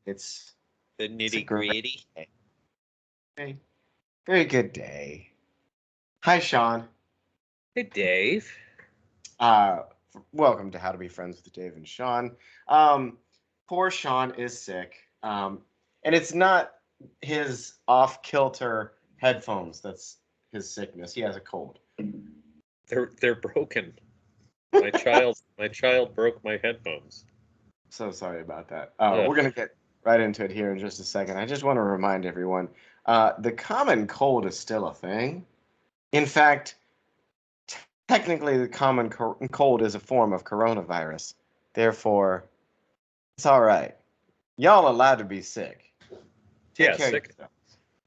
It's The a great nitty-gritty. day. Very, very good day. Hi, Shawn. Hey, Dave. Uh, Welcome to How to Be Friends with Dave and Shawn. Um, Poor Shawn is sick. And it's not his off-kilter headphones that's his sickness. He has a cold. They're broken. My child broke my headphones. So sorry about that. Ugh. We're gonna get right into it here in just a second. I just want to remind everyone, the common cold is still a thing. In fact, technically, the common cold is a form of coronavirus. Therefore, it's all right. Y'all allowed to be sick. Take Yeah, care of sick. yourself.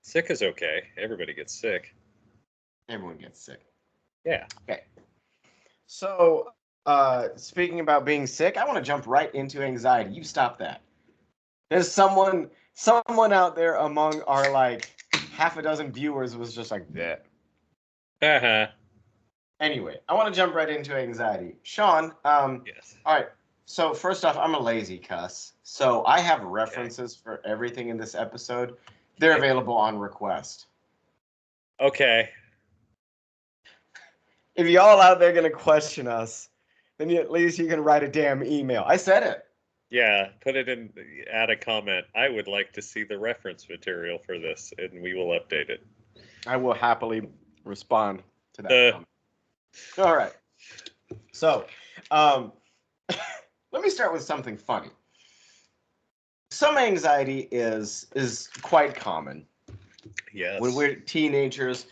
Sick is okay. Everybody gets sick. Everyone gets sick. Yeah. Okay. So, speaking about being sick, I want to jump right into anxiety. You stop that. There's someone out there among our like half a dozen viewers was just like that. Haha. Anyway, I want to jump right into anxiety. Shawn, Yes. all right. So first off, I'm a lazy cuss. So I have references for everything in this episode. They're available on request. Okay. If y'all out there gonna question us, then at least you can write a damn email. I said it. Yeah, put it in, add a comment. I would like to see the reference material for this, and we will update it. I will happily respond to that comment. All right. So, let me start with something funny. Some anxiety is quite common. Yes. When we're teenagers,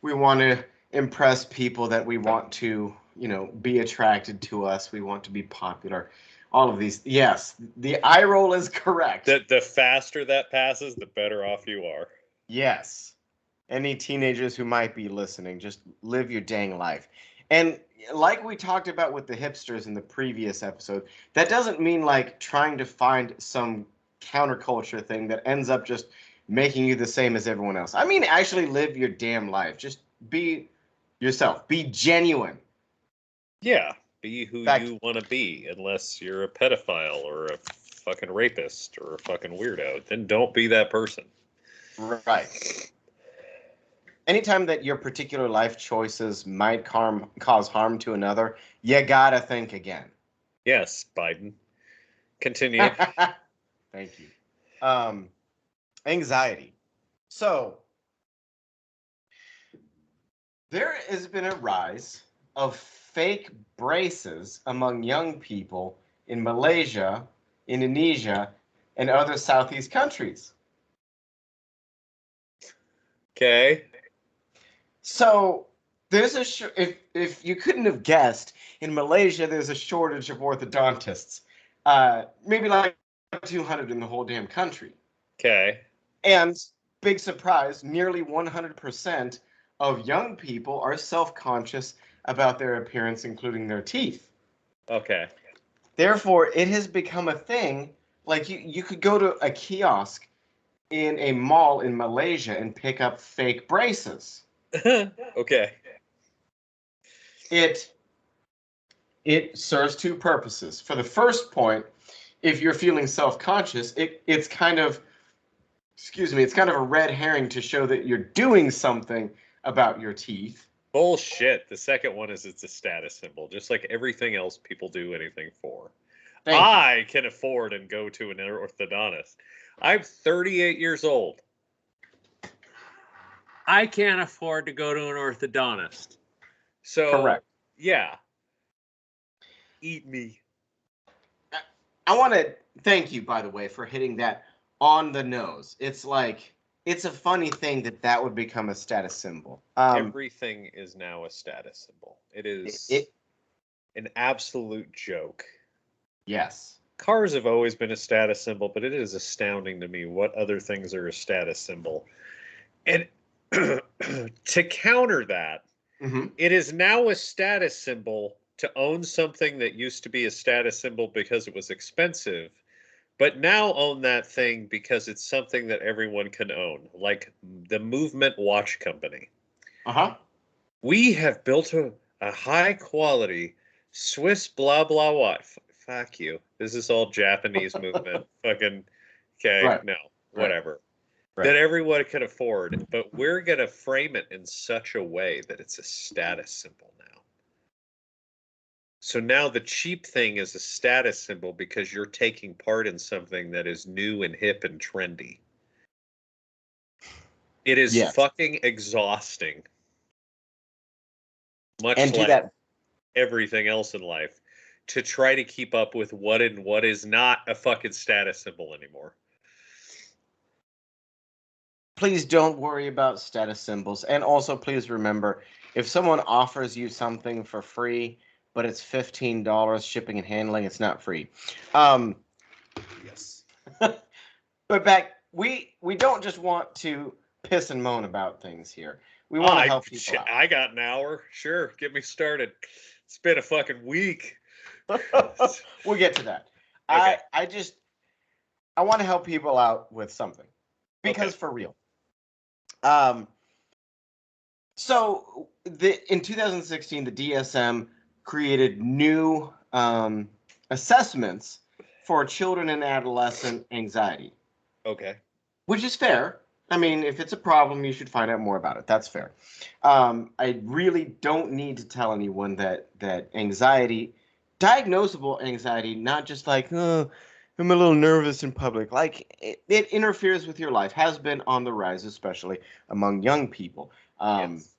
we want to impress people that we want to, be attracted to us. We want to be popular. All of these. Yes, the eye roll is correct. The faster that passes, the better off you are. Yes. Any teenagers who might be listening, just live your dang life. And like we talked about with the hipsters in the previous episode, that doesn't mean like trying to find some counterculture thing that ends up just making you the same as everyone else. I mean, actually live your damn life. Just be yourself. Be genuine. Yeah, be who Fact- you want to be, unless you're a pedophile or a fucking rapist or a fucking weirdo. Then don't be that person. Right. Anytime that your particular life choices might cause harm to another, you gotta think again. Yes, Biden. Continue. Thank you. Anxiety. So, there has been a rise of fake braces among young people in Malaysia, Indonesia, and other Southeast countries. Okay. So, there's if you couldn't have guessed, in Malaysia there's a shortage of orthodontists. Maybe like 200 in the whole damn country. Okay. And big surprise, nearly 100% of young people are self-conscious about their appearance, including their teeth. Okay. Therefore, it has become a thing. Like you could go to a kiosk in a mall in Malaysia and pick up fake braces. Okay. It serves two purposes. For the first point, if you're feeling self-conscious, it's kind of a red herring to show that you're doing something about your teeth. Bullshit. The second one is it's a status symbol, just like everything else people do anything for. Thank you. I can afford and go to an orthodontist. I'm 38 years old. I can't afford to go to an orthodontist. So, Correct. Yeah. Eat me. I want to thank you, by the way, for hitting that on the nose. It's like, it's a funny thing that would become a status symbol. Everything is now a status symbol. It is an absolute joke. Yes. Cars have always been a status symbol, but it is astounding to me what other things are a status symbol. And to counter that, It is now a status symbol to own something that used to be a status symbol because it was expensive, but now own that thing because it's something that everyone can own, like the Movement Watch Company. We have built a high quality Swiss blah blah watch. Fuck you. This is all Japanese movement. Fucking Okay, Right. no, Right. whatever. Right. That everyone can afford, but we're going to frame it in such a way that it's a status symbol now. So now the cheap thing is a status symbol because you're taking part in something that is new and hip and trendy. It is Yes. fucking exhausting. Much And to like that, everything else in life, to try to keep up with what is not a fucking status symbol anymore. please don't worry about status symbols. And also, please remember, if someone offers you something for free, but it's $15 shipping and handling, it's not free. Yes. But back, we don't just want to piss and moan about things here. We want to help people out. I got an hour. Sure, get me started. It's been a fucking week. We'll get to that. Okay. I want to help people out with something because Okay. for real. So in 2016, the DSM created new assessments for children and adolescent anxiety. Okay. Which is fair. I mean, if it's a problem, you should find out more about it. That's fair. I really don't need to tell anyone that anxiety, diagnosable anxiety, not just like, oh, I'm a little nervous in public. Like it interferes with your life. Has been on the rise, especially among young people. Yes.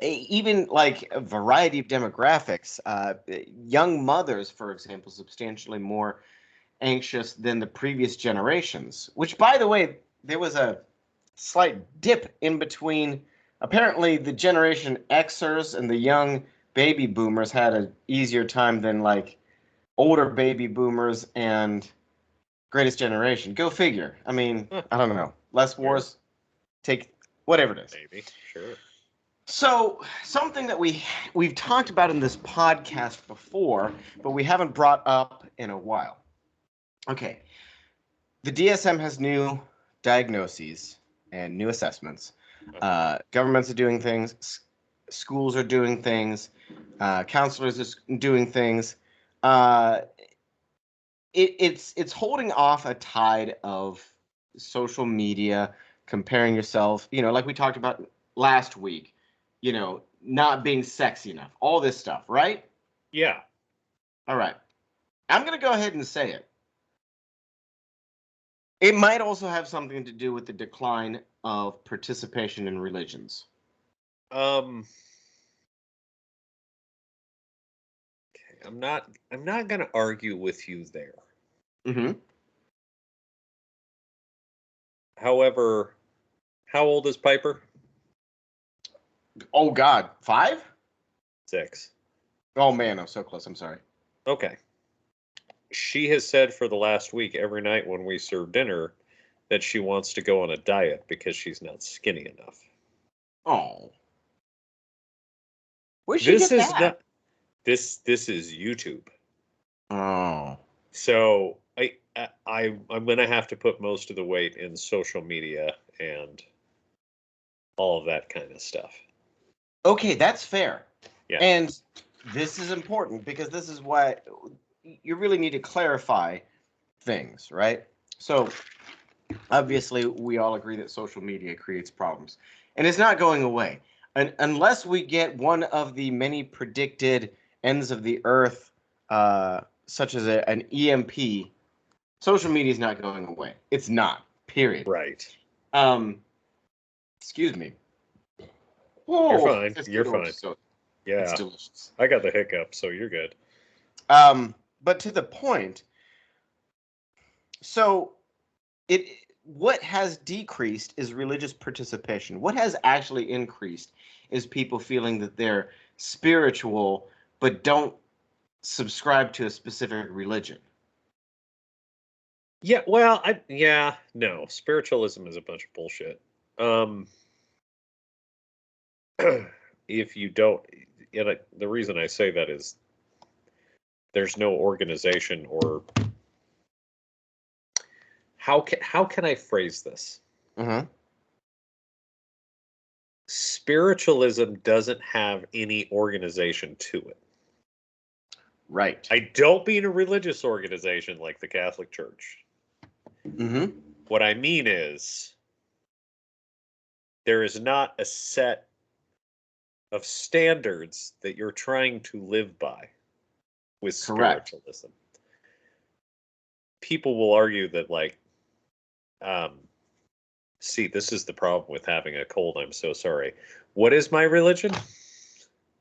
Even like a variety of demographics. Young mothers, for example, substantially more anxious than the previous generations, which, by the way, there was a slight dip in between. Apparently, the Generation Xers and the young baby boomers had an easier time than like older baby boomers and Greatest Generation. Go figure. I mean, I don't know. Less wars, take whatever it is. Maybe. Sure. So, something that we've talked about in this podcast before, but we haven't brought up in a while. Okay, the DSM has new diagnoses and new assessments. Governments are doing things, schools are doing things, counselors are doing things. It's holding off a tide of social media, comparing yourself, like we talked about last week, not being sexy enough, all this stuff, right? Yeah. All right. I'm going to go ahead and say it. It might also have something to do with the decline of participation in religions. Okay. I'm not going to argue with you there. Mm-hmm. However, how old is Piper? Oh God, 5? 6. Oh man, I'm so close. I'm sorry. Okay. She has said for the last week, every night when we serve dinner, that she wants to go on a diet because she's not skinny enough. Oh, where'd she This get is that? not this is YouTube. Oh, So I'm gonna have to put most of the weight in social media and all of that kind of stuff. okay, that's fair. Yeah. And this is important because this is what you really need to clarify things, right? So obviously, we all agree that social media creates problems, and it's not going away. Unless we get one of the many predicted ends of the earth, such as an EMP, social media is not going away. It's not. Period. Right. Um, excuse me. You're Oh, fine. it's You're good orange fine. soda. It's Yeah. delicious. I got the hiccup, so you're good. But to the point, so what has decreased is religious participation. What has actually increased is people feeling that they're spiritual but don't subscribe to a specific religion. Yeah, well, no. Spiritualism is a bunch of bullshit. If you don't, the reason I say that is there's no organization or how can I phrase this? Mm-hmm. Spiritualism doesn't have any organization to it. Right. I don't mean a religious organization like the Catholic Church. Mm-hmm. What I mean is, there is not a set of standards that you're trying to live by with Correct. spiritualism. People will argue that, like, see, this is the problem with having a cold. I'm so sorry. What is my religion?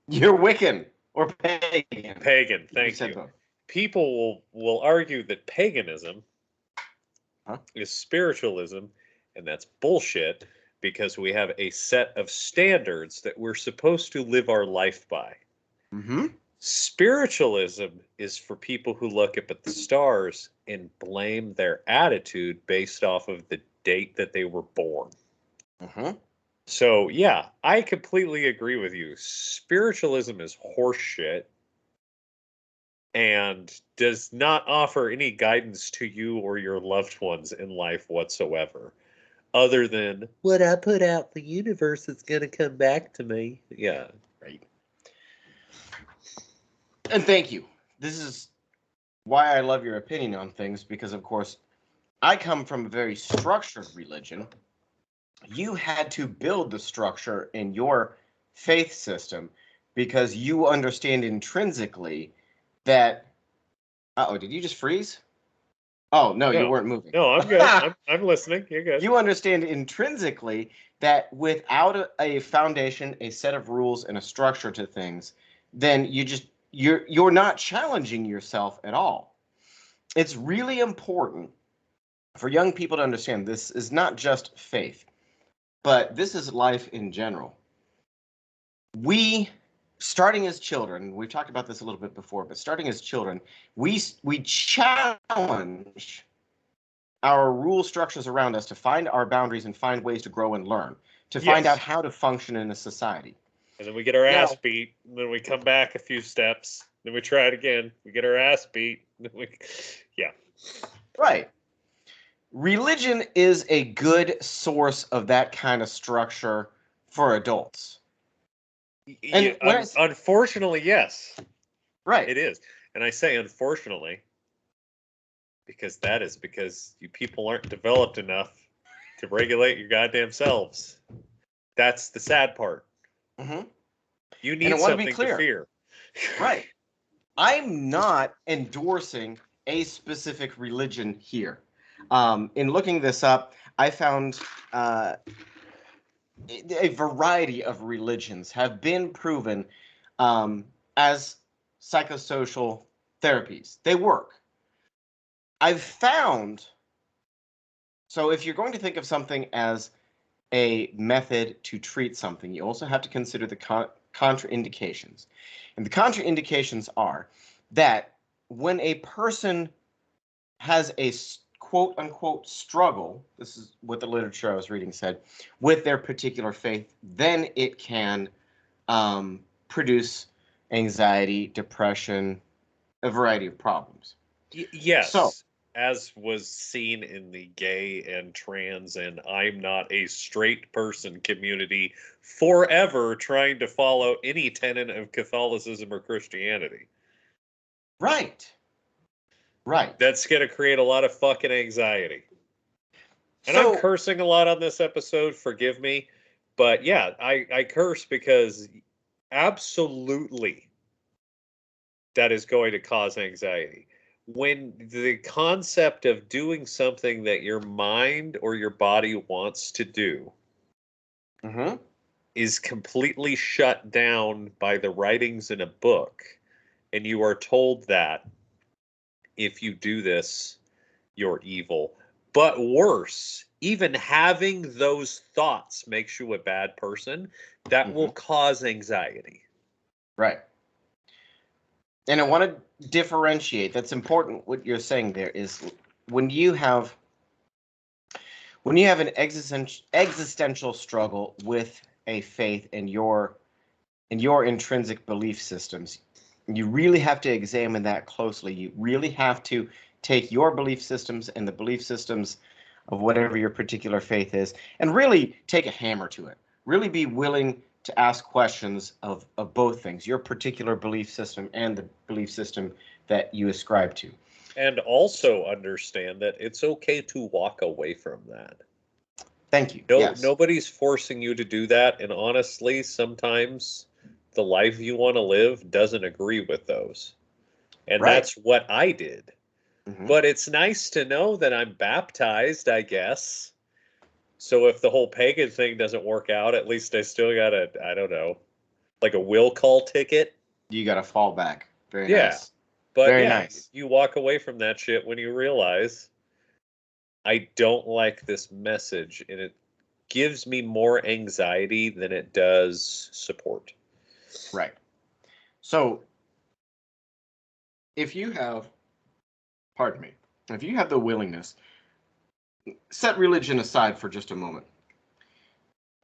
You're Wiccan or pagan. Pagan. You Thank said you. both. People will argue that paganism Huh? is spiritualism, and that's bullshit because we have a set of standards that we're supposed to live our life by. Mm-hmm. Spiritualism is for people who look up at the stars and blame their attitude based off of the date that they were born. Mm-hmm. So, yeah, I completely agree with you. Spiritualism is horseshit and does not offer any guidance to you or your loved ones in life whatsoever, other than what I put out the universe is going to come back to me. Yeah. Right. And thank you. This is why I love your opinion on things, because, of course, I come from a very structured religion. You had to build the structure in your faith system because you understand intrinsically that. Uh-oh, did you just freeze? Oh, no, you No, weren't moving. no, I'm good. I'm listening. You're good. You understand intrinsically that without a foundation, a set of rules, and a structure to things, then you're not challenging yourself at all. It's really important for young people to understand this is not just faith, but this is life in general. We, starting as children, we've talked about this a little bit before, but starting as children, we challenge our rule structures around us to find our boundaries and find ways to grow and learn, to find out Yes. how to function in a society. And then we get our ass Now, beat, and then we come back a few steps, then we try it again. We get our ass beat. Yeah. right. Religion is a good source of that kind of structure for adults. Yeah, And when I, unfortunately, yes, right, it is. And I say unfortunately because that is because you people aren't developed enough to regulate your goddamn selves. That's the sad part. hmm You and I need want to be something to clear, fear. right. I'm not endorsing a specific religion here. In looking this up, I found a variety of religions have been proven as psychosocial therapies. They work. I've found, so if you're going to think of something as a method to treat something, you also have to consider the contraindications. And the contraindications are that when a person has a quote unquote struggle, this is what the literature I was reading said, with their particular faith, then it can produce anxiety, depression, a variety of problems. So, Yes, as was seen in the gay and trans and I'm not a straight person community forever trying to follow any tenet of Catholicism or Christianity. right, right. That's going to create a lot of fucking anxiety. And I'm So, cursing a lot on this episode, forgive me. But yeah, I curse because absolutely that is going to cause anxiety. When the concept of doing something that your mind or your body wants to do mhm, is completely shut down by the writings in a book, and you are told that if you do this, you're evil. But worse, even having those thoughts makes you a bad person. That will mhm, cause anxiety. right. And I want to differentiate. That's important. What you're saying there is when you have an existential struggle with a faith and your intrinsic belief systems, you really have to examine that closely. You really have to take your belief systems and the belief systems of whatever your particular faith is and really take a hammer to it. Really be willing to ask questions of both things, your particular belief system and the belief system that you ascribe to. And also understand that it's okay to walk away from that. Thank you. No, Yes. nobody's forcing you to do that. And honestly, sometimes the life you want to live doesn't agree with those. And Right. that's what I did. Mm-hmm. But it's nice to know that I'm baptized, I guess. So if the whole pagan thing doesn't work out, at least I still got a, I don't know, like a will call ticket. You got to fall back. Very Yeah. nice. But Very yeah, nice. you walk away from that shit when you realize I don't like this message and it gives me more anxiety than it does support. Right. So if you have, pardon me, if you have the willingness, set religion aside for just a moment.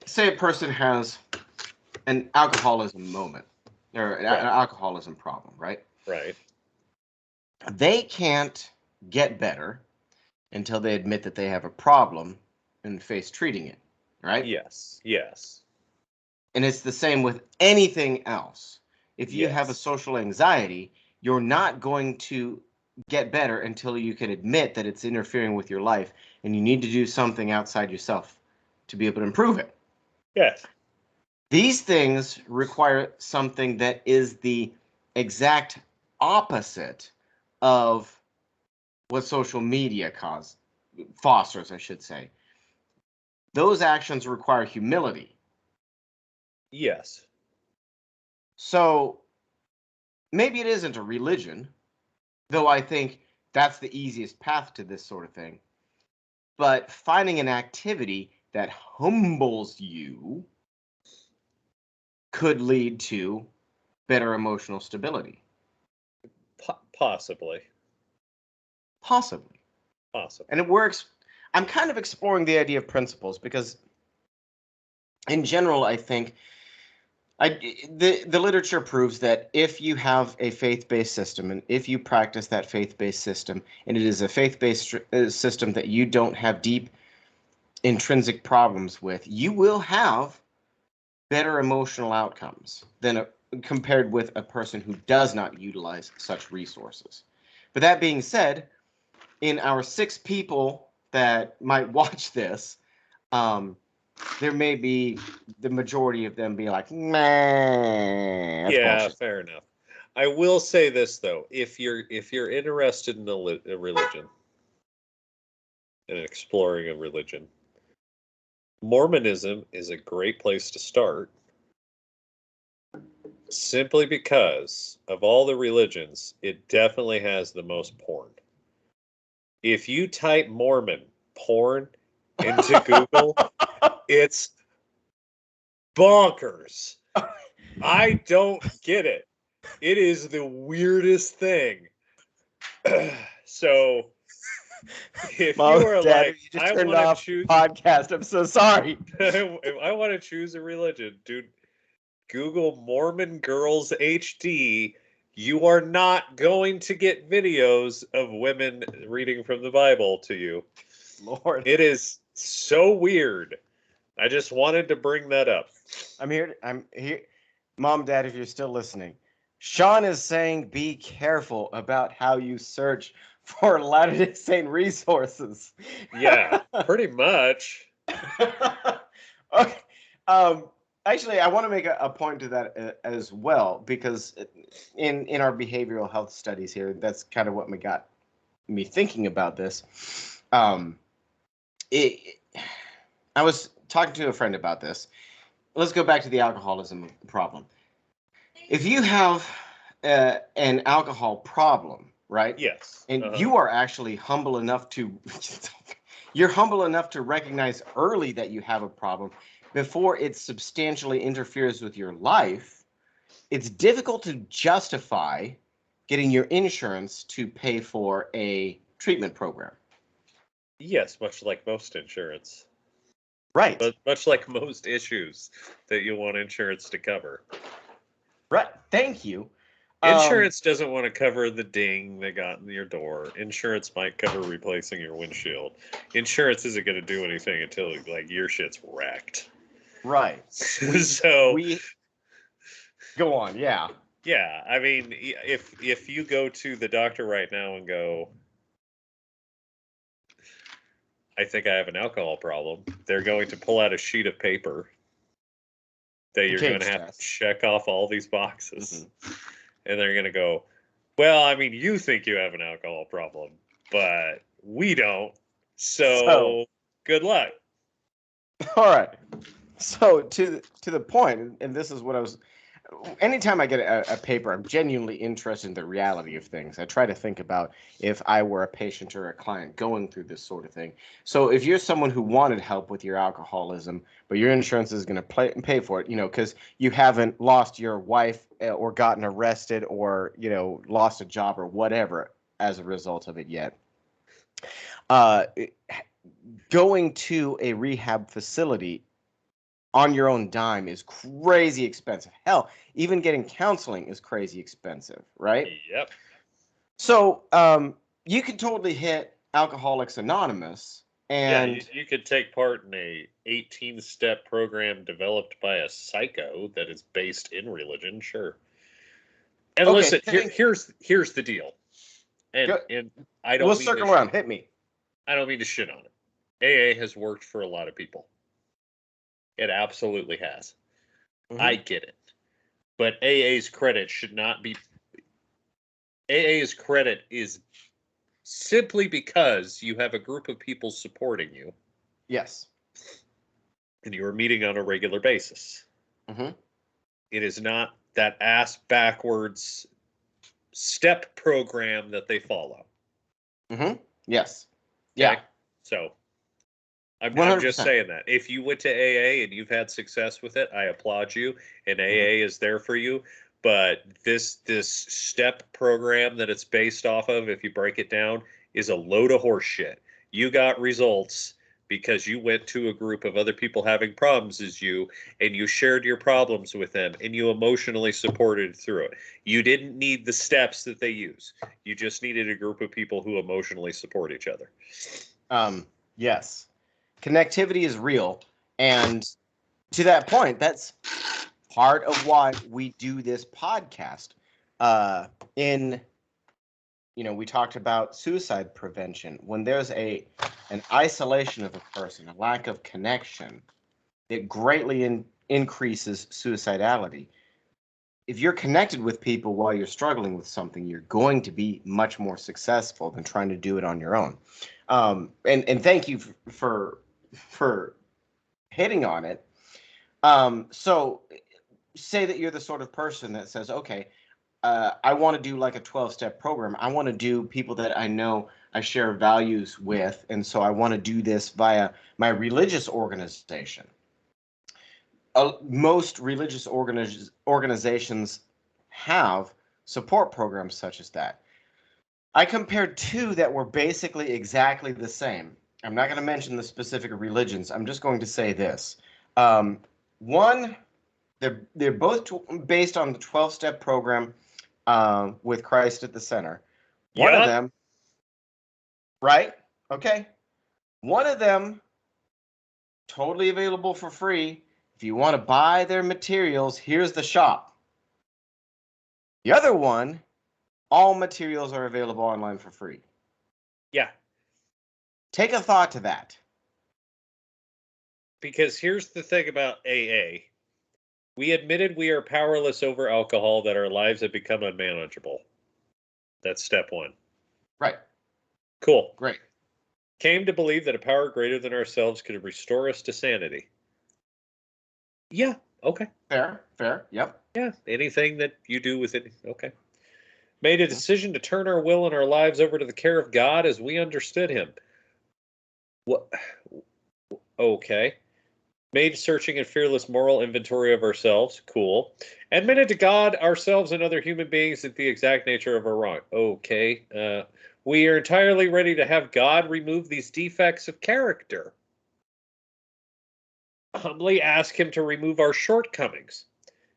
Say a person has an alcoholism moment or an alcoholism problem, right? Right. They can't get better until they admit that they have a problem and face treating it, right? Yes. Yes. And it's the same with anything else. If you have a Yes. social anxiety, you're not going to get better until you can admit that it's interfering with your life and you need to do something outside yourself to be able to improve it. Yes. These things require something that is the exact opposite of what social media fosters, I should say. Those actions require humility. Yes. So maybe it isn't a religion, though I think that's the easiest path to this sort of thing. But finding an activity that humbles you could lead to better emotional stability. Possibly. Possibly. Possibly. And it works. I'm kind of exploring the idea of principles because, in general, I think the literature proves that if you have a faith-based system and if you practice that faith-based system and it is a faith-based system that you don't have deep intrinsic problems with, you will have better emotional outcomes than compared with a person who does not utilize such resources. But that being said, in our 6 people that might watch this, there may be the majority of them being like, man, that's Yeah, bullshit. fair enough. I will say this though, if you're interested in a religion and exploring a religion, Mormonism is a great place to start simply because of all the religions, it definitely has the most porn. If you type Mormon porn into Google, it's bonkers. I don't get it. It is the weirdest thing. So if Mom, you are Dad, like, you just I turned want to off the choose, podcast. I'm so sorry. I want to choose a religion, dude, Google Mormon Girls HD. You are not going to get videos of women reading from the Bible to you. Lord. It is so weird. I just wanted to bring that up. I'm here. Mom, Dad, if you're still listening, Shawn is saying be careful about how you search for Latter-day Saint resources. Yeah, pretty much. Okay. Actually, I want to make a point to that as well, because in our behavioral health studies here, that's kind of what got me thinking about this. It, I was talking to a friend about this. Let's go back to the alcoholism problem. If you have an alcohol problem, right? Yes. And you are actually humble enough to you're humble enough to recognize early that you have a problem before it substantially interferes with your life, it's difficult to justify getting your insurance to pay for a treatment program. Yes, much like most insurance. Right. But much like most issues that you want insurance to cover. Right. Thank you. Insurance doesn't want to cover the ding that got in your door. Insurance might cover replacing your windshield. Insurance isn't going to do anything until like your shit's wrecked. Right. So we go on. Yeah. yeah, I mean, if you go to the doctor right now and go, I think I have an alcohol problem. They're going to pull out a sheet of paper that you're going to have to check off all these boxes. Mm-hmm. And they're going to go, well, I mean, you think you have an alcohol problem, but we don't. So good luck. All right. So to the point, and this is what I was. Anytime I get a paper, I'm genuinely interested in the reality of things. I try to think about if I were a patient or a client going through this sort of thing. So if you're someone who wanted help with your alcoholism, but your insurance is going to pay for it, because you haven't lost your wife or gotten arrested or, lost a job or whatever as a result of it yet. Going to a rehab facility on your own dime is crazy expensive. Hell, even getting counseling is crazy expensive, right? Yep. So you could totally hit Alcoholics Anonymous, and you could take part in a 18-step program developed by a psycho that is based in religion, sure. And okay, listen, here's the deal, and I don't. We'll circle around. Hit me. I don't mean to shit on it. AA has worked for a lot of people. It absolutely has. Mm-hmm. I get it. But AA's credit should not be... AA's credit is simply because you have a group of people supporting you. Yes. And you are meeting on a regular basis. Mm-hmm. It is not that ass-backwards step program that they follow. Mm-hmm. Yes. Okay? Yeah. So... I'm just saying that. If you went to AA and you've had success with it, I applaud you, and AA is there for you. But this step program that it's based off of, if you break it down, is a load of horse shit. You got results because you went to a group of other people having problems as you, and you shared your problems with them, and you emotionally supported through it. You didn't need the steps that they use. You just needed a group of people who emotionally support each other. Yes. Connectivity is real, and to that point, that's part of why we do this podcast. We talked about suicide prevention. When there's an isolation of a person, a lack of connection, it greatly increases suicidality. If you're connected with people while you're struggling with something, you're going to be much more successful than trying to do it on your own. And thank you for hitting on it. So say that you're the sort of person that says, okay, I want to do like a 12-step program. I want to do people that I know I share values with, and so I want to do this via my religious organization. Most religious organizations have support programs such as that. I compared two that were basically exactly the same. I'm not going to mention the specific religions. I'm just going to say this. One, they're both based on the 12-step program with Christ at the center. One of them, right? Okay. One of them, totally available for free. If you want to buy their materials, here's the shop. The other one, all materials are available online for free. Yeah. Take a thought to that. Because here's the thing about AA. We admitted we are powerless over alcohol, that our lives have become unmanageable. That's step one. Right. Cool. Great. Came to believe that a power greater than ourselves could restore us to sanity. Yeah. Okay. Fair. Yep. Yeah. Anything that you do with it. Okay. Made a decision to turn our will and our lives over to the care of God as we understood him. What? Okay. Made searching and fearless moral inventory of ourselves. Cool. Admitted to God, ourselves, and other human beings that the exact nature of our wrong. Okay. We are entirely ready to have God remove these defects of character. Humbly ask him to remove our shortcomings.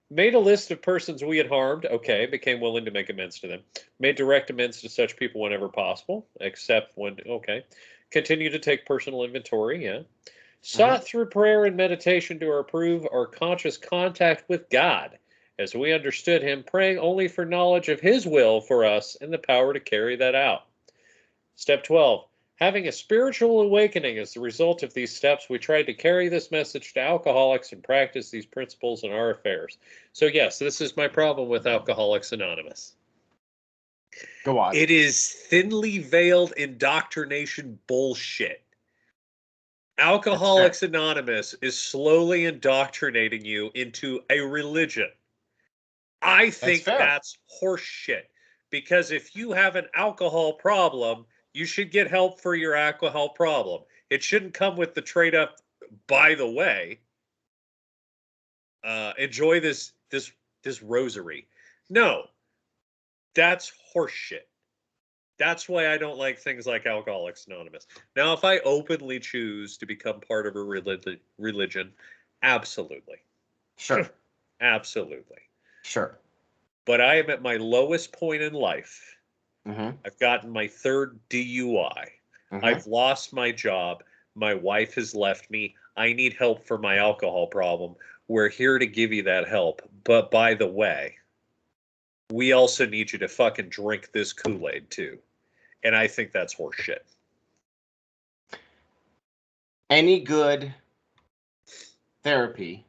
Made a list of persons we had harmed. Okay. Became willing to make amends to them. Made direct amends to such people whenever possible, except when, okay. Continue to take personal inventory, yeah. Sought through prayer and meditation to improve our conscious contact with God, as we understood him, praying only for knowledge of his will for us and the power to carry that out. Step 12. Having a spiritual awakening as the result of these steps, we tried to carry this message to alcoholics and practice these principles in our affairs. So yes, this is my problem with Alcoholics Anonymous. Go on. It is thinly veiled indoctrination bullshit. Alcoholics Anonymous is slowly indoctrinating you into a religion. I think that's horseshit. Because if you have an alcohol problem, you should get help for your alcohol problem. It shouldn't come with the trade up, by the way, enjoy this rosary. No, that's horseshit. That's why I don't like things like Alcoholics Anonymous. Now, if I openly choose to become part of a religion, absolutely. Sure. Absolutely. Sure. But I am at my lowest point in life. Mm-hmm. I've gotten my third DUI. Mm-hmm. I've lost my job. My wife has left me. I need help for my alcohol problem. We're here to give you that help. But by the way, we also need you to fucking drink this Kool-Aid too. And I think that's horseshit. Any good therapy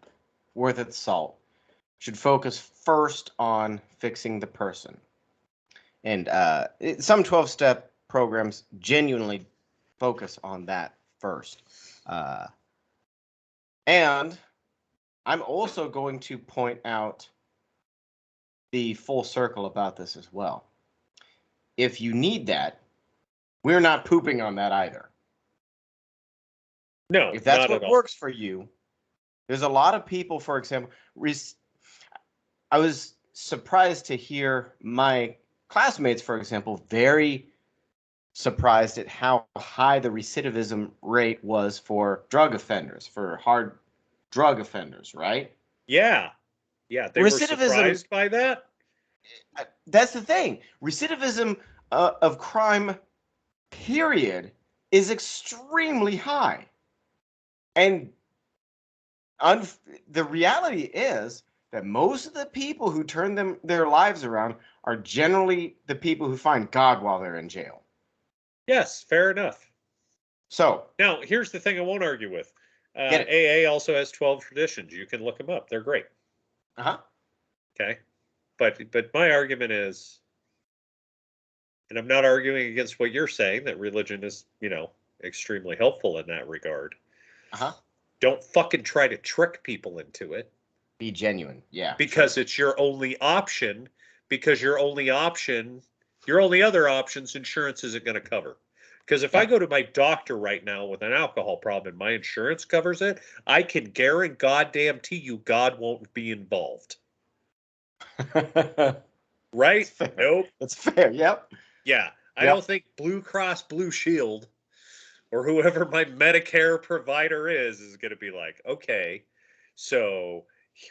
worth its salt should focus first on fixing the person. And some 12-step programs genuinely focus on that first. And I'm also going to point out the full circle about this as well. If you need that, we're not pooping on that either. No, if that's not what at works for you, there's a lot of people, for example, I was surprised to hear my classmates, for example, very surprised at how high the recidivism rate was for drug offenders, for hard drug offenders, right? Yeah. Yeah, they were surprised by that? That's the thing. Recidivism of crime, period, is extremely high. And the reality is that most of the people who turn their lives around are generally the people who find God while they're in jail. Yes, fair enough. So now, here's the thing I won't argue with. AA also has 12 traditions. You can look them up. They're great. Uh-huh. Okay. But my argument is, and I'm not arguing against what you're saying, that religion is, extremely helpful in that regard. Uh-huh. Don't fucking try to trick people into it. Be genuine. Yeah. Because it's your only option. Because your only other options, insurance isn't going to cover. Because if I go to my doctor right now with an alcohol problem and my insurance covers it, I can guarantee you God won't be involved. Right? Nope. That's fair. Yep. Yeah. I don't think Blue Cross Blue Shield or whoever my Medicare provider is going to be like, okay, so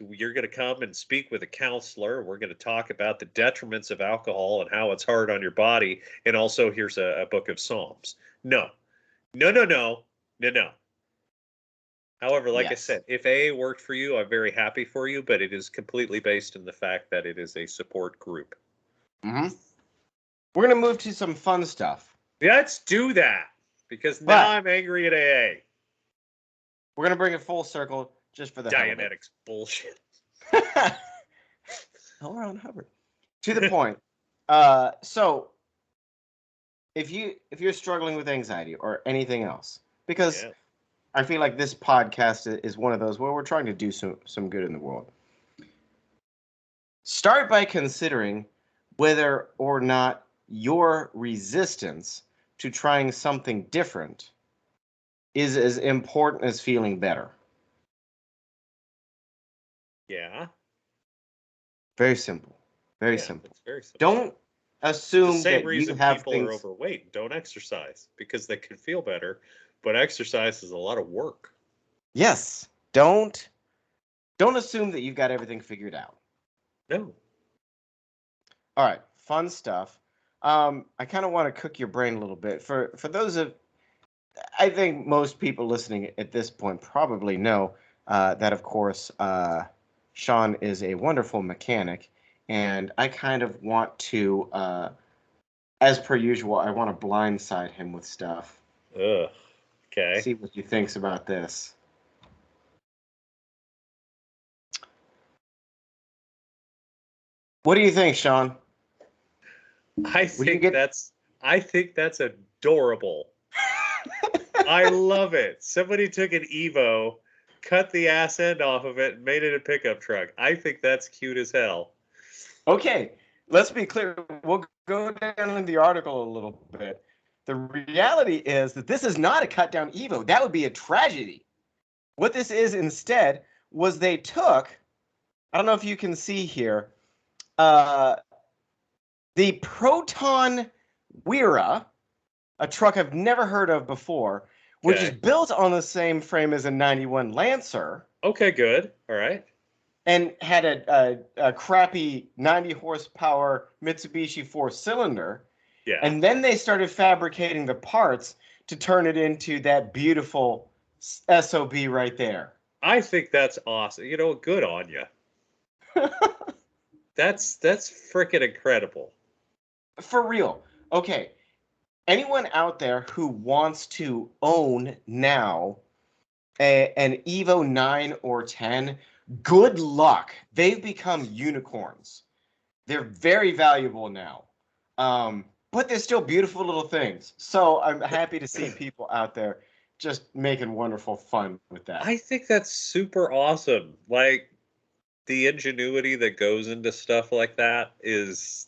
you're going to come and speak with a counselor. We're going to talk about the detriments of alcohol and how it's hard on your body. And also here's a book of Psalms. No. However, like I said, if AA worked for you, I'm very happy for you, but it is completely based in the fact that it is a support group. Mm-hmm. We're going to move to some fun stuff. Let's do that, because now I'm angry at AA. We're going to bring it full circle just for the Dianetics bullshit. L. Ron Hubbard. To the point. So if you're struggling with anxiety or anything else, because I feel like this podcast is one of those where we're trying to do some good in the world. Start by considering whether or not your resistance to trying something different is as important as feeling better. Yeah. Very simple. Very simple. It's very simple. Don't assume the same that reason you have people things... are overweight. Don't exercise because they can feel better, but exercise is a lot of work. Yes. Don't assume that you've got everything figured out. No. All right. Fun stuff. I kind of want to cook your brain a little bit. For those of... I think most people listening at this point probably know that, of course, Shawn is a wonderful mechanic, and I kind of want to, as per usual, I want to blindside him with stuff. Ugh. Okay. See what he thinks about this. What do you think, Shawn? I think that's adorable. I love it. Somebody took an Evo, cut the ass end off of it, and made it a pickup truck. I think that's cute as hell. Okay, let's be clear. We'll go down in the article a little bit. The reality is that this is not a cut down Evo. That would be a tragedy. What this is instead was they took, I don't know if you can see here, the Proton Wira, a truck I've never heard of before, which is built on the same frame as a 91 Lancer. Okay, good. All right. And had a crappy 90 horsepower Mitsubishi 4-cylinder. Yeah. And then they started fabricating the parts to turn it into that beautiful SOB right there. I think that's awesome. You know, good on you. That's freaking incredible. For real. Okay. Anyone out there who wants to own now an Evo 9 or 10, good luck. They've become unicorns. They're very valuable now. But they're still beautiful little things. So I'm happy to see people out there just making wonderful fun with that. I think that's super awesome. Like, the ingenuity that goes into stuff like that is...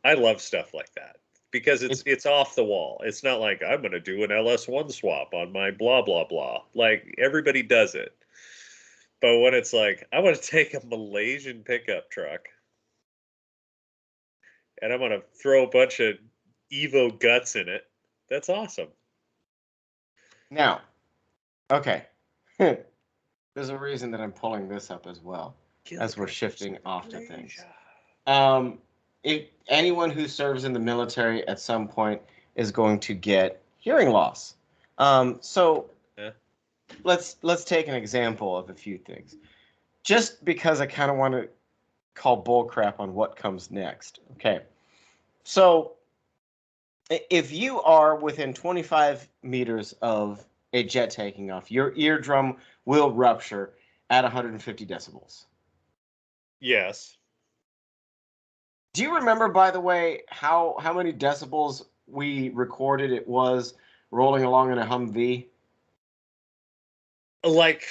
I love stuff like that. Because it's off the wall. It's not like, I'm going to do an LS1 swap on my blah, blah, blah. Like, everybody does it. But when it's like, I want to take a Malaysian pickup truck and I'm going to throw a bunch of Evo guts in it, that's awesome. Now, okay. There's a reason that I'm pulling this up as well, as we're shifting off to things. If anyone who serves in the military at some point is going to get hearing loss. So let's take an example of a few things. Just because I kind of want to call bullcrap on what comes next. Okay. So if you are within 25 meters of a jet taking off, your eardrum will rupture at 150 decibels. Yes. Do you remember, by the way, how many decibels we recorded it was rolling along in a Humvee? Like,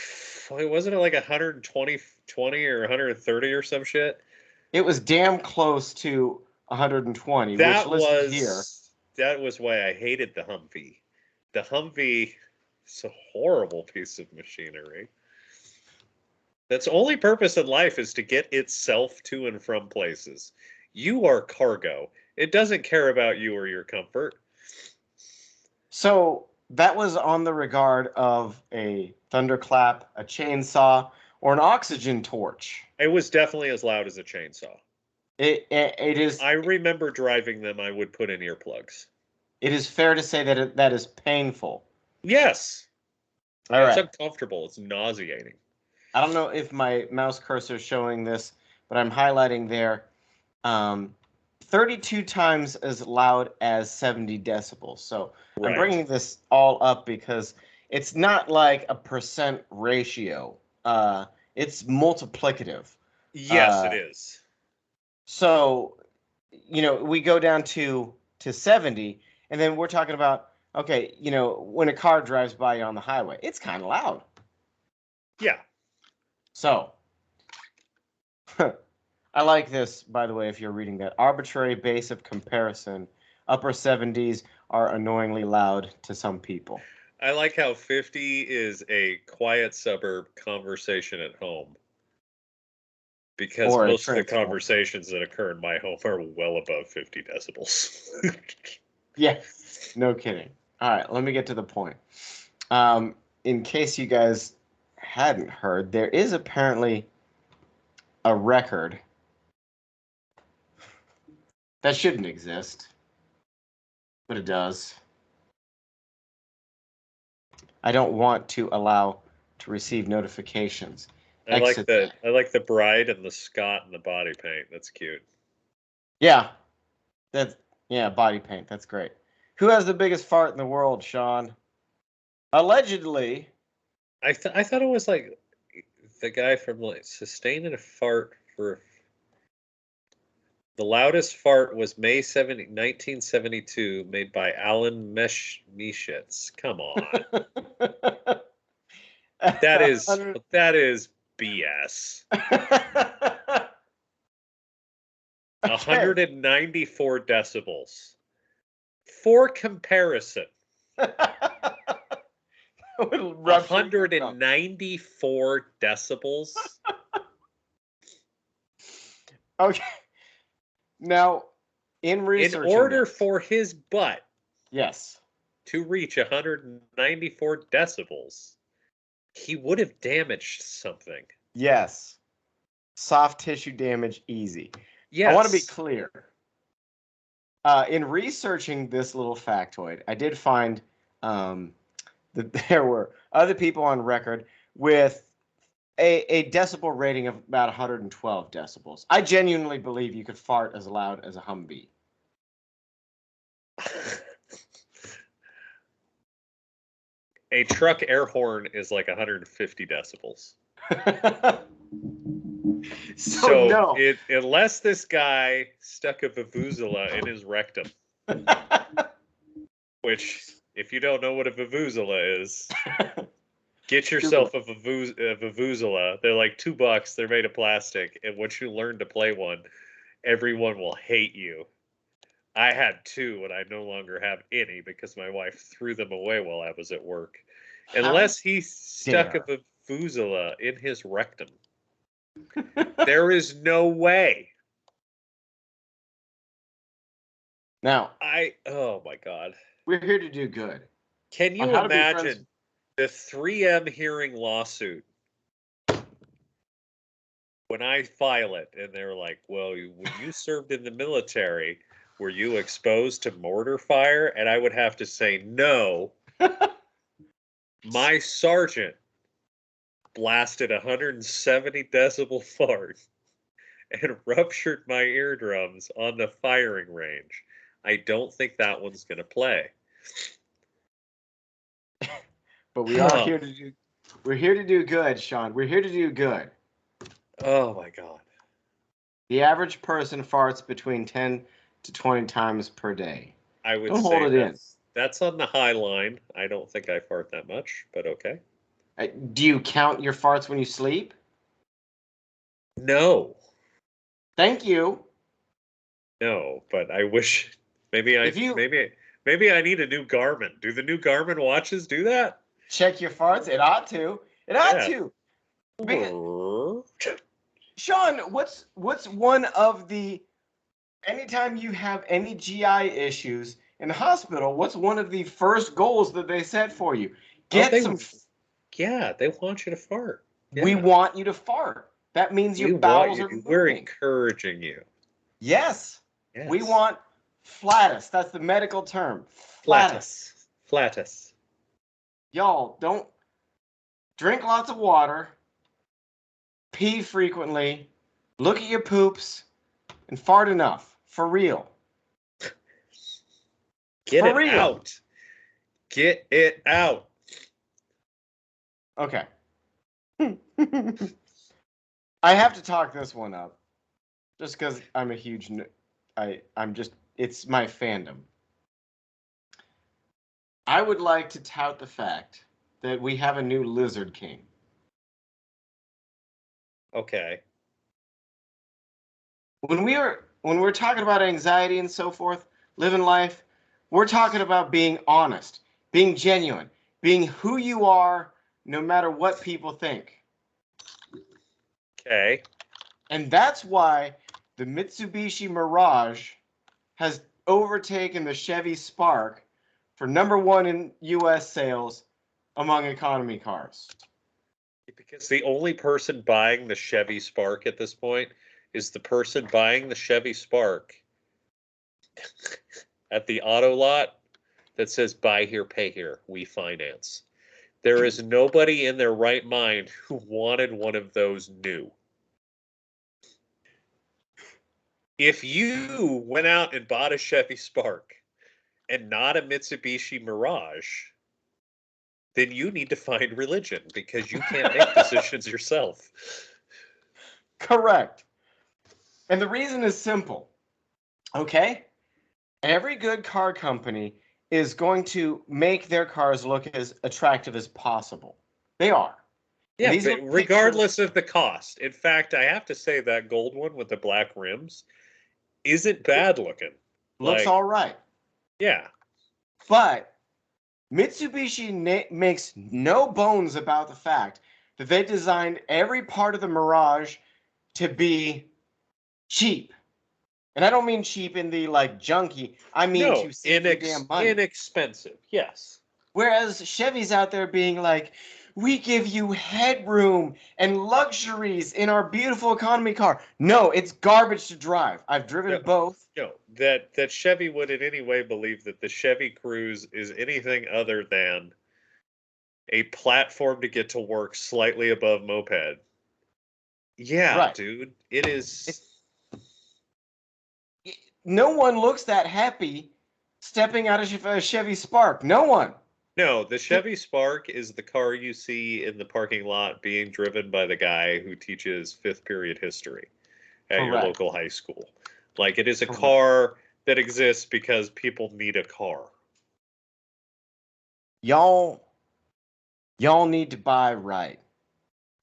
wasn't it like 120 or 130 or some shit? It was damn close to 120. That was why I hated the Humvee. The Humvee is a horrible piece of machinery. Its only purpose in life is to get itself to and from places. You are cargo. It doesn't care about you or your comfort. So that was on the regard of a thunderclap, a chainsaw, or an oxygen torch. It was definitely as loud as a chainsaw. It is. I remember driving them. I would put in earplugs. It is fair to say that that is painful. Yes. It's uncomfortable. It's nauseating. I don't know if my mouse cursor is showing this, but I'm highlighting there. 32 times as loud as 70 decibels. So I'm bringing this all up because it's not like a percent ratio. It's multiplicative. Yes, it is. So, we go down to 70, and then we're talking about, okay, when a car drives by you on the highway, it's kind of loud. Yeah. So, I like this, by the way, if you're reading that. Arbitrary base of comparison. Upper 70s are annoyingly loud to some people. I like how 50 is a quiet suburb conversation at home. Because most of the conversations that occur in my home are well above 50 decibels. Yeah, no kidding. All right, let me get to the point. In case you guys hadn't heard, there is apparently a record that shouldn't exist, but it does. I don't want to allow to receive notifications. I like the bride and the Scott and the body paint. That's cute. Yeah. Body paint. That's great. Who has the biggest fart in the world, Shawn? Allegedly. I thought it was like the guy from like sustaining a fart for the loudest fart was May 1972, made by Alan Meschitz. Come on. That is BS. Okay. 194 decibels. For comparison, 194 decibels. Okay. Now, in In researching order this, for his butt yes, to reach 194 decibels, he would have damaged something. yes, soft tissue damage, easy. Yes. I want to be clear. In researching this little factoid, I did find that there were other people on record with a decibel rating of about 112 decibels. I genuinely believe you could fart as loud as a Humvee. A truck air horn is like 150 decibels. So no. Unless this guy stuck a vuvuzela in his rectum, which, if you don't know what a vuvuzela is, get yourself a vuvuzela. They're like $2. They're made of plastic, and once you learn to play one, everyone will hate you. I had 2, and I no longer have any because my wife threw them away while I was at work. Unless he stuck a vuvuzela in his rectum. There is no way. Now, oh my God. We're here to do good. Can you imagine the 3M hearing lawsuit? When I file it, and they're like, well, when you served in the military, were you exposed to mortar fire? And I would have to say, no. My sergeant blasted 170 decibel fart and ruptured my eardrums on the firing range. I don't think that one's going to play. But we are here to do. We're here to do good, Shawn. We're here to do good. Oh my God. The average person farts between 10 to 20 times per day. I would Don't say hold it in. That's on the high line. I don't think I fart that much, but okay. Do you count your farts when you sleep? No. Thank you. No, but I wish maybe I need a new Garmin. Do the new Garmin watches do that? Check your farts. It ought to. It ought to. Shawn, what's one of the anytime you have any GI issues in the hospital, what's one of the first goals that they set for you? Yeah, they want you to fart. Yeah. We want you to fart. That means your bowels are moving. We're encouraging you. Yes. We want flatus. That's the medical term. Flatus. Y'all, don't drink lots of water, pee frequently, look at your poops, and fart enough. For real. Get it out. Get it out. Okay. I have to talk this one up. Just because I'm a huge... it's my fandom. I would like to tout the fact that we have a new Lizard King. Okay. When we're talking about anxiety and so forth, living life, we're talking about being honest, being genuine, being who you are, no matter what people think. Okay. And that's why the Mitsubishi Mirage has overtaken the Chevy Spark for #1 in U.S. sales among economy cars. Because the only person buying the Chevy Spark at this point is the person buying the Chevy Spark at the auto lot that says buy here, pay here, we finance. There is nobody in their right mind who wanted one of those new. If you went out and bought a Chevy Spark and not a Mitsubishi Mirage, then you need to find religion because you can't make decisions yourself. Correct. And the reason is simple. Okay? Every good car company is going to make their cars look as attractive as possible. They are. And Yeah, these but little regardless pictures of the cost. In fact, I have to say that gold one with the black rims isn't bad looking. looks Like, all right. yeah. But Mitsubishi makes no bones about the fact that they designed every part of the Mirage to be cheap. And I don't mean cheap in the like junky. I mean No, to save you damn money. inexpensive. Yes. Whereas Chevy's out there being like, we give you headroom and luxuries in our beautiful economy car. No, it's garbage to drive. I've driven No, both. no, that Chevy would in any way believe that the Chevy Cruze is anything other than a platform to get to work slightly above moped. Yeah, Right. dude, it is. It's, no one looks that happy stepping out of a Chevy Spark. No one. No, the Chevy Spark is the car you see in the parking lot being driven by the guy who teaches fifth period history at your Correct. local high school. Like, it is a Correct. car that exists because people need a car. Y'all need to buy right.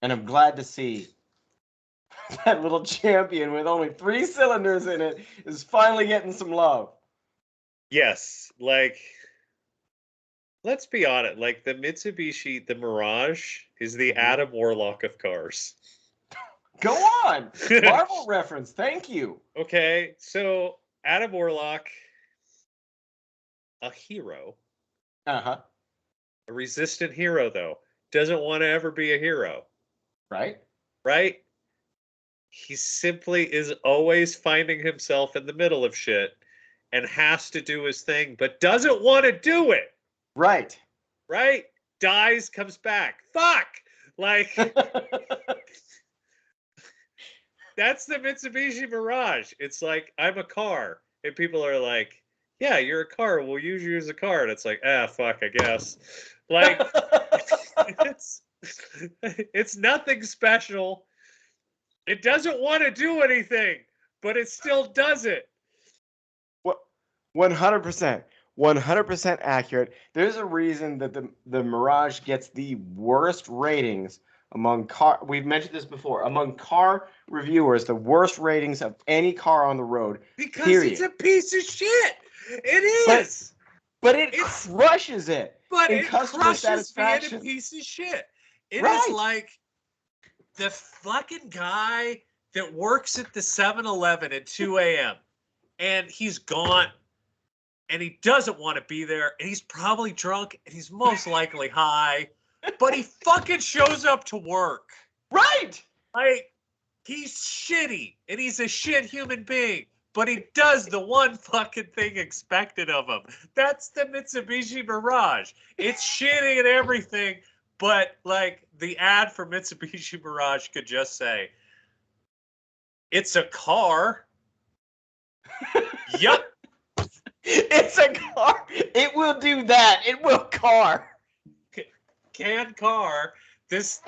And I'm glad to see that little champion with only 3 cylinders in it is finally getting some love. Yes, like, let's be honest. Like, the Mitsubishi, the Mirage, is the Adam Warlock of cars. Go on. Marvel reference. Thank you. Okay, so Adam Warlock, a hero, Uh-huh. a resistant hero, though, doesn't want to ever be a hero, Right? right? He simply is always finding himself in the middle of shit and has to do his thing, but doesn't want to do it, Right. right? Dies, comes back. Fuck! Like, that's the Mitsubishi Mirage. It's like, I'm a car. And people are like, yeah, you're a car. We'll use you as a car. And it's like, fuck, I guess. Like, it's nothing special. It doesn't want to do anything, but it still does it. What? 100%. 100% accurate. There's a reason that the Mirage gets the worst ratings among car. We've mentioned this before. Among car reviewers, the worst ratings of any car on the road. Because period. it's a piece of shit. It is. But it crushes it. But in it customer crushes satisfaction. being a piece of shit. It Right. is like the fucking guy that works at the 7-Eleven at 2 a.m. and he's gone and he doesn't want to be there and he's probably drunk and he's most likely high, but he fucking shows up to work. Right. Like, he's shitty and he's a shit human being, but he does the one fucking thing expected of him. That's the Mitsubishi Mirage. It's shitty and everything, but like the ad for Mitsubishi Mirage could just say, it's a car. Yup. It's a car. It will do that. It will car. Can car. This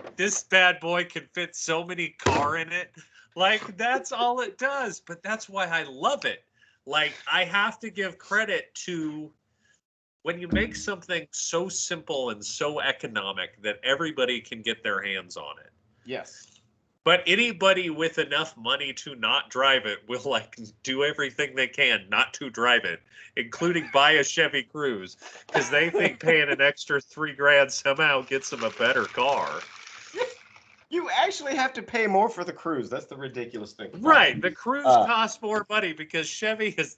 bad boy can fit so many car in it. Like, that's all it does. But that's why I love it. Like, I have to give credit to when you make something so simple and so economic that everybody can get their hands on it. Yes. But anybody with enough money to not drive it will like do everything they can not to drive it, including buy a Chevy Cruze, because they think paying an extra $3,000 somehow gets them a better car. You actually have to pay more for the Cruze. That's the ridiculous thing. Right. The Cruze costs more money because Chevy has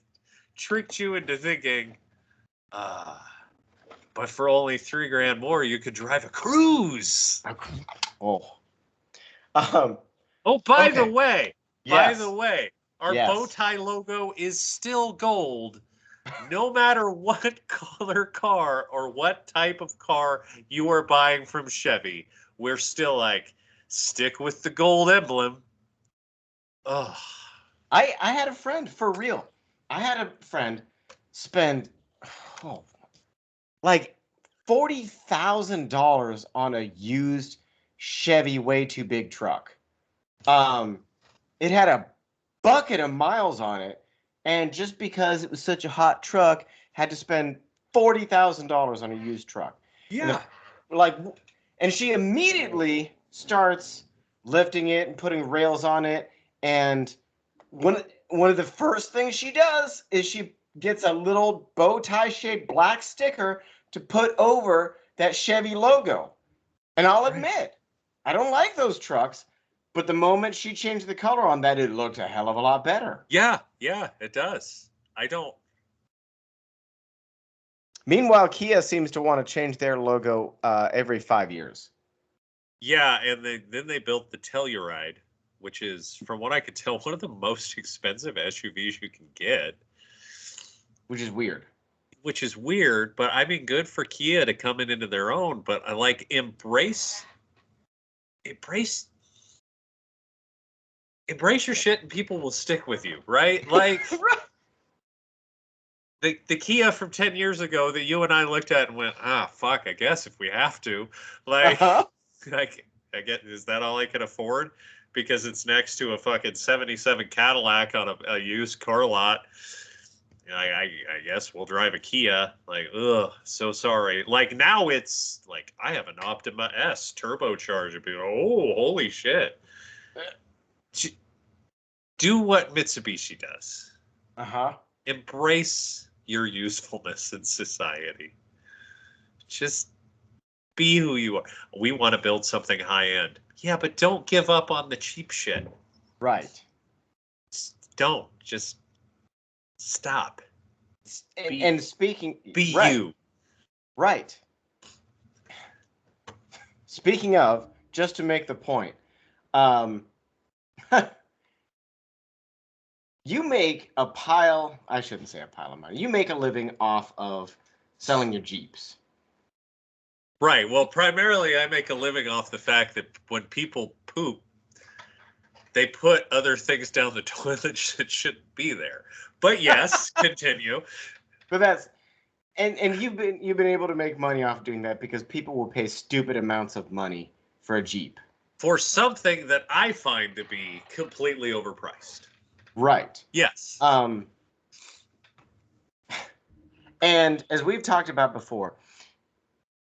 tricked you into thinking, but for only $3,000 more, you could drive a Cruze. Oh. By the way, our yes. bow tie logo is still gold. No matter what color car or what type of car you are buying from Chevy, we're still like, stick with the gold emblem. Ugh. I had a friend, for real. I had a friend spend oh, like $40,000 on a used Chevy way too big truck. It had a bucket of miles on it, and just because it was such a hot truck, had to spend $40,000 on a used truck. Yeah. And she immediately starts lifting it and putting rails on it. And one of the first things she does is she gets a little bow tie shaped black sticker to put over that Chevy logo. And I'll admit, I don't like those trucks, but the moment she changed the color on that, it looked a hell of a lot better. Yeah, it does. I don't. Meanwhile, Kia seems to want to change their logo every 5 years. Yeah, and then they built the Telluride, which is, from what I could tell, one of the most expensive SUVs you can get. Which is weird. But I mean, good for Kia to come into their own. But I like embrace your shit, and people will stick with you, right? Like the Kia from 10 years ago that you and I looked at and went, fuck, I guess if we have to, like, like, I get, is that all I can afford? Because it's next to a fucking 77 Cadillac on a used car lot. I guess we'll drive a Kia. Like, ugh, so sorry. Like, now it's like, I have an Optima S turbocharged. Oh, holy shit. Do what Mitsubishi does. Embrace your usefulness in society. Just be who you are. We want to build something high end. Yeah, but don't give up on the cheap shit. Right. Don't. Just stop. And speaking... Be you. Right. Speaking of, just to make the point, you make a pile... I shouldn't say a pile of money. You make a living off of selling your Jeeps. Right. Well, primarily I make a living off the fact that when people poop, they put other things down the toilet that shouldn't be there. But yes, continue. But that's... And you've been able to make money off doing that because people will pay stupid amounts of money for a Jeep. For something that I find to be completely overpriced. Right. Yes. And as we've talked about before,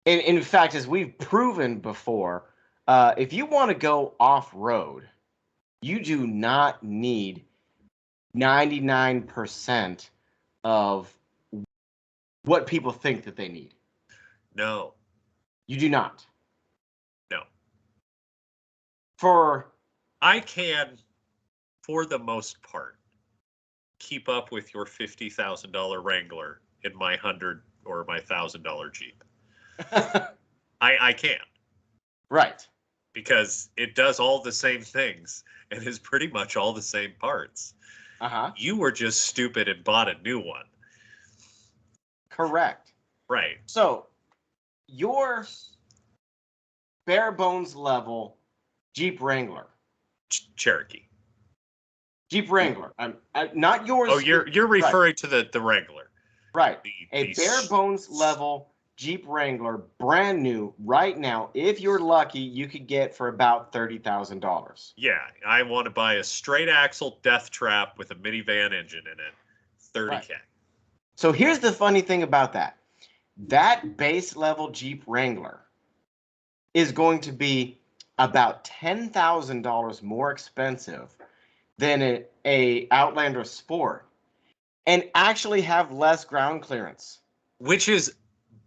in fact, as we've proven before, if you want to go off-road, you do not need 99% of what people think that they need. No. You do not. No. I can, for the most part, keep up with your $50,000 Wrangler in my $100 or my $1,000 Jeep. I can. Right. Because it does all the same things and is pretty much all the same parts. You were just stupid and bought a new one. Correct. Right. So, your bare bones level Jeep Wrangler. Cherokee. Jeep Wrangler. Not yours. Oh, you're referring to the Wrangler. Right. A bare bones level Jeep Wrangler, brand new, right now. If you're lucky, you could get for about $30,000. Yeah, I want to buy a straight axle death trap with a minivan engine in it. $30K. Right. So here's the funny thing about that. That base level Jeep Wrangler is going to be about $10,000 more expensive than a Outlander Sport and actually have less ground clearance. Which is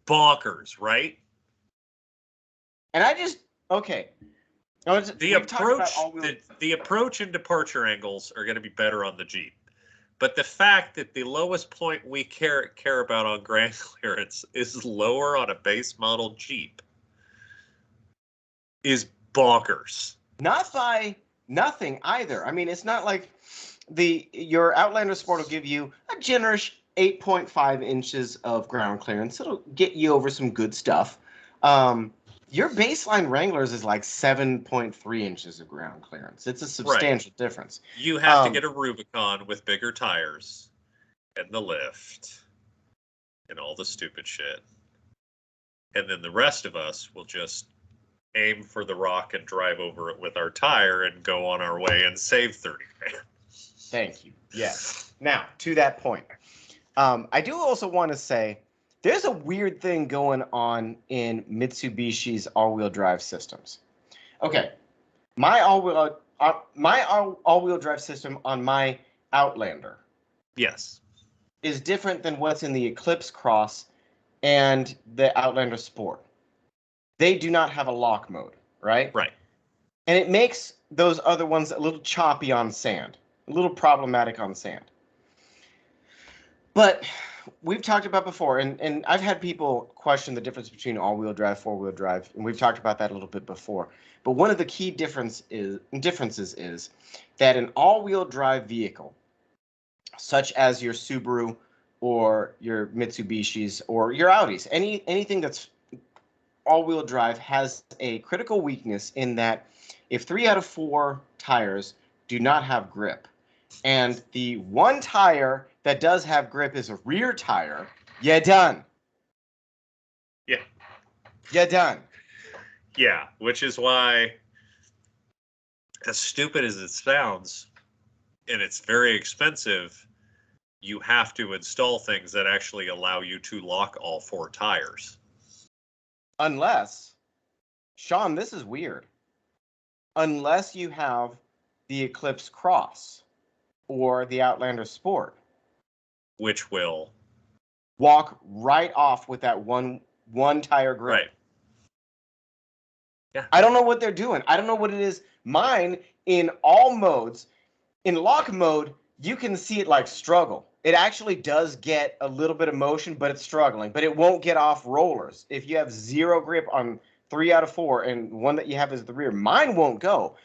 bonkers, right? And I just, okay. The approach and departure angles are going to be better on the Jeep. But the fact that the lowest point we care about on ground clearance is lower on a base model Jeep is bonkers. Not by nothing either. I mean, it's not like your Outlander Sport will give you a generous 8.5 inches of ground clearance. It'll get you over some good stuff. Your baseline Wranglers is like 7.3 inches of ground clearance. It's a substantial difference. You have to get a Rubicon with bigger tires and the lift. and all the stupid shit. And then the rest of us will just aim for the rock and drive over it with our tire and go on our way and save 30 grand. Thank you. Yes. Now, to that point, I do also want to say there's a weird thing going on in Mitsubishi's all-wheel drive systems. Okay, my all-wheel drive system on my Outlander, yes, is different than what's in the Eclipse Cross and the Outlander Sport. They do not have a lock mode, right? Right. And it makes those other ones a little choppy on sand, a little problematic on sand. But we've talked about before, and I've had people question the difference between all-wheel drive, four-wheel drive, and we've talked about that a little bit before. But one of the key differences is that an all-wheel drive vehicle, such as your Subaru or your Mitsubishis or your Audis, anything that's all-wheel drive has a critical weakness in that if 3 out of 4 tires do not have grip, and the one tire that does have grip is a rear tire, you're done. Yeah. You're done. Yeah, which is why, as stupid as it sounds, and it's very expensive, you have to install things that actually allow you to lock all 4 tires. Unless, Shawn, this is weird. Unless you have the Eclipse Cross or the Outlander Sport, which will walk right off with that one tire grip. Right. Yeah. I don't know what they're doing. I don't know what it is. Mine, in all modes, in lock mode, you can see it like struggle. It actually does get a little bit of motion, but it's struggling. But it won't get off rollers. If you have 0 grip on 3 out of 4 and one that you have is the rear, mine won't go.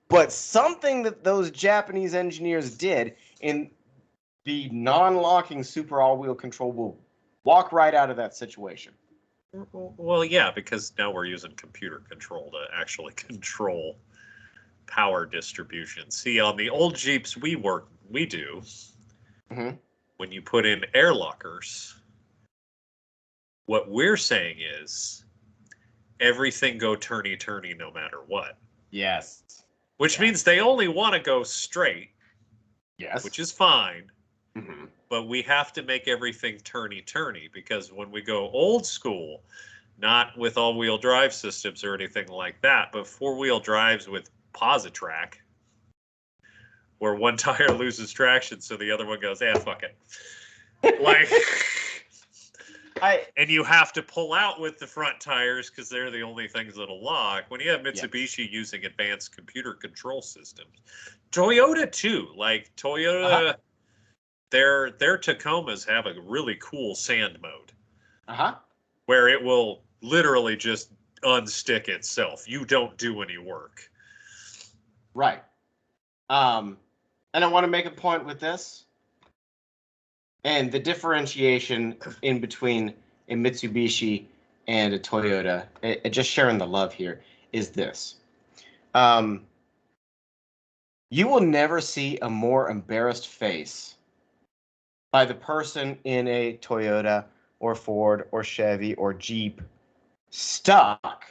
But something that those Japanese engineers did in the non-locking super all-wheel control will walk right out of that situation. Well, yeah, because now we're using computer control to actually control power distribution. See, on the old Jeeps we do, mm-hmm. when you put in air lockers, what we're saying is everything go turny no matter what. Yes. Which means they only want to go straight. Yes. Which is fine. Mm-hmm. But we have to make everything turny because when we go old school, not with all-wheel drive systems or anything like that, but four-wheel drives with Positrack, where one tire loses traction, so the other one goes, fuck it. Like, and you have to pull out with the front tires because they're the only things that'll lock. When you have Mitsubishi using advanced computer control systems, Toyota too, like Toyota, their Tacomas have a really cool sand mode, where it will literally just unstick itself. You don't do any work. Right. And I want to make a point with this. And the differentiation in between a Mitsubishi and a Toyota, just sharing the love here, is this. You will never see a more embarrassed face by the person in a Toyota or Ford or Chevy or Jeep stuck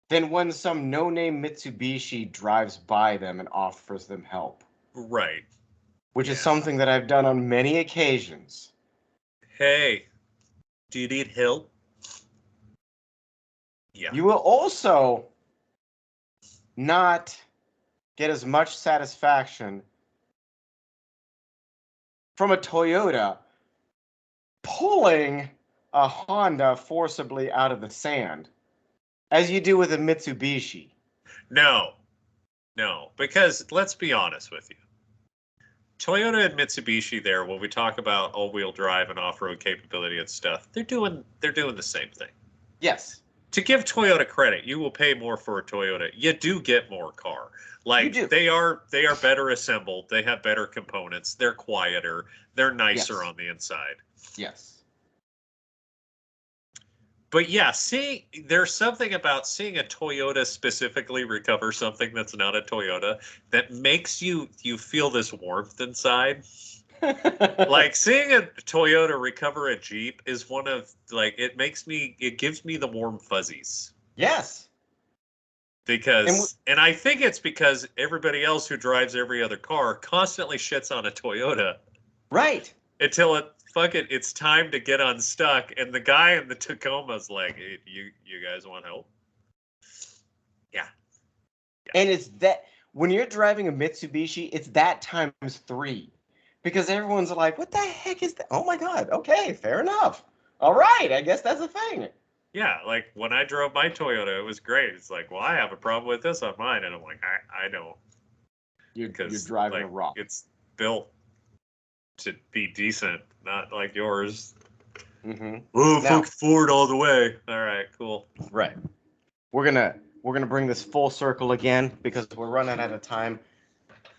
than when some no-name Mitsubishi drives by them and offers them help. Right. Which is something that I've done on many occasions. Hey, do you need help? Yeah. You will also not get as much satisfaction from a Toyota pulling a Honda forcibly out of the sand as you do with a Mitsubishi. No, because let's be honest with you. Toyota and Mitsubishi there, when we talk about all-wheel drive and off-road capability and stuff, they're doing the same thing. Yes. To give Toyota credit, you will pay more for a Toyota. You do get more car. Like they are better assembled. They have better components. They're quieter. They're nicer on the inside. Yes. But yeah, there's something about seeing a Toyota specifically recover something that's not a Toyota that makes you feel this warmth inside. Like seeing a Toyota recover a Jeep is one of like it gives me the warm fuzzies. Yes. And I think it's because everybody else who drives every other car constantly shits on a Toyota. Right. Until it's time to get unstuck, and the guy in the Tacoma's like, hey, you guys want help? Yeah. And it's that when you're driving a Mitsubishi, it's that times 3. Because everyone's like, what the heck is that? Oh my God. Okay, fair enough. All right, I guess that's a thing. Yeah, like when I drove my Toyota, it was great. It's like, well, I have a problem with this on mine, and I'm like, I know. You're driving a rock. It's built to be decent, not like yours. Mm-hmm. Oh, fuck Ford all the way. All right, cool. Right. We're gonna bring this full circle again because we're running out of time,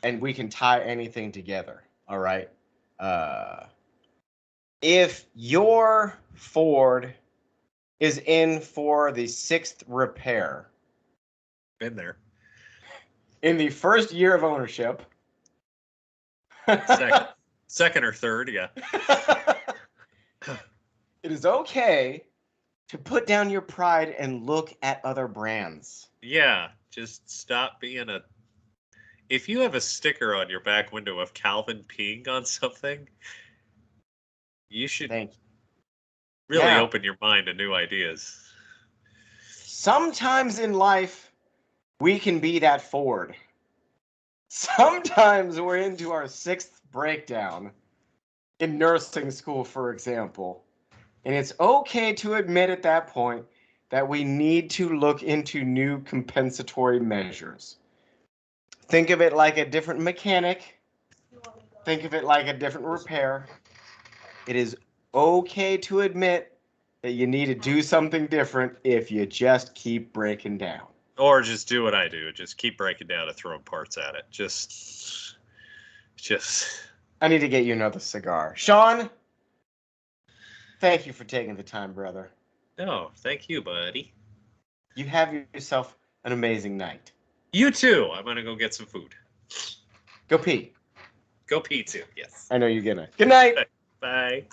and we can tie anything together. All right. If your Ford is in for the 6th repair, Been there. In the first year of ownership. Second or third, yeah. It is okay to put down your pride and look at other brands. Yeah, just stop being a... If you have a sticker on your back window of Calvin peeing on something, you should really open your mind to new ideas. Sometimes in life, we can be that Ford. Sometimes we're into our 6th breakdown in nursing school, for example. And it's okay to admit at that point that we need to look into new compensatory measures. Think of it like a different mechanic. Think of it like a different repair. It is okay to admit that you need to do something different if you just keep breaking down. Or just do what I do. Just keep breaking down and throwing parts at it. Just. I need to get you another cigar. Shawn, thank you for taking the time, brother. No, thank you, buddy. You have yourself an amazing night. You too. I'm going to go get some food. Go pee. Go pee too, yes. I know you're gonna. Good night. Bye.